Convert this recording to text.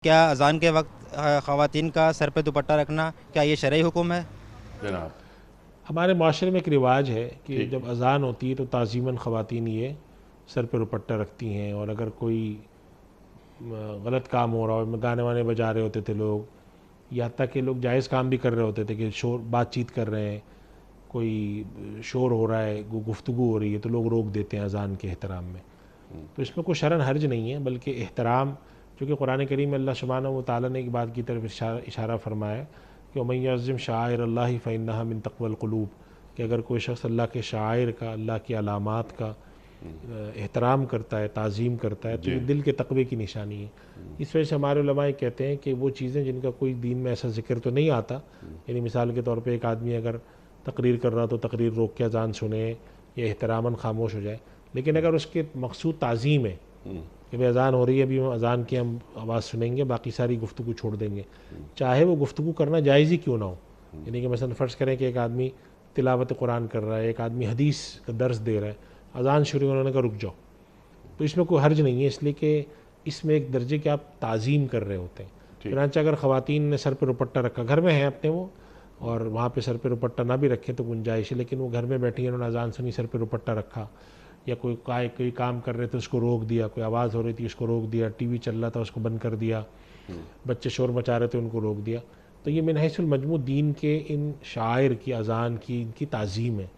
क्या अज़ान के वक्त ख़वातीन का सर पे दुपट्टा रखना क्या ये शरई हुक्म है? जनाब। हमारे माशरे में एक रिवाज है कि ठीक जब है। अज़ान होती है तो ताज़ीमन ख़वातीन ये सर पे दुपट्टा रखती हैं, और अगर कोई गलत काम हो रहा हो, गाने वाने बजा रहे होते थे लोग, यहाँ तक कि लोग जायज़ काम भी कर रहे होते थे कि शोर बातचीत कर रहे हैं, कोई शोर हो रहा है, गुफ्तगू हो रही है, तो लोग रोक देते हैं अज़ान के एहतराम में। तो इसमें कोई शरन हर्ज नहीं है, बल्कि एहतराम, चूँकि कुरान करीम में अल्लाह सुब्हानहू व तआला ने एक बात की तरफ इशारा फरमाया कि वमन यअज़्ज़िम शआइर अल्लाहि फ़इन्नहा मिन तक़वल क़ुलूब, कि अगर कोई शख्स अल्लाह के शाइर का, अल्लाह की अलामात का एहतराम करता है, ताज़ीम करता है, तो जी। ये दिल के तक़वे की निशानी है। इस वजह से हमारे उलमाए कहते हैं कि वो चीज़ें जिनका कोई दीन में ऐसा ज़िक्र तो नहीं आता, यानी मिसाल के तौर पे एक आदमी अगर तकरीर कर रहा तो तकरीर रोक के अज़ान सुने या एहतरामन खामोश हो जाए, लेकिन अगर उसके मकसूद ताज़ीम है कि भाई अज़ान हो रही है, अभी अज़ान की हम आवाज़ सुनेंगे, बाकी सारी गुफ्तगू छोड़ देंगे, चाहे वो गुफ्तगू करना जायज़ ही क्यों ना हो। यानी कि मसलन फ़र्ज़ करें कि एक आदमी तिलावत कुरान कर रहा है, एक आदमी हदीस का दर्स दे रहा है, अज़ान शुरू हुई, उन्होंने कहा रुक जाओ, तो इसमें कोई हर्ज नहीं है, इसलिए कि इसमें एक दर्जे की आप ताज़ीम कर रहे होते हैं। ठीक। चुनांचे अगर ख़वातीन ने सर पर दुपट्टा रखा, घर में हैं अपने वो, और वहाँ पे सर पे दुपट्टा ना भी रखें तो गुंजाइश है, लेकिन वो घर में बैठी है, उन्होंने अज़ान सुनी, सर पे दुपट्टा रखा, या कोई काम कर रहे थे उसको रोक दिया, कोई आवाज़ हो रही थी उसको रोक दिया, टीवी चल रहा था उसको बंद कर दिया, बच्चे शोर मचा रहे थे उनको रोक दिया, तो ये मिन हैसुल मजमू दीन के इन शायर की, अज़ान की, इनकी ताज़ीम है।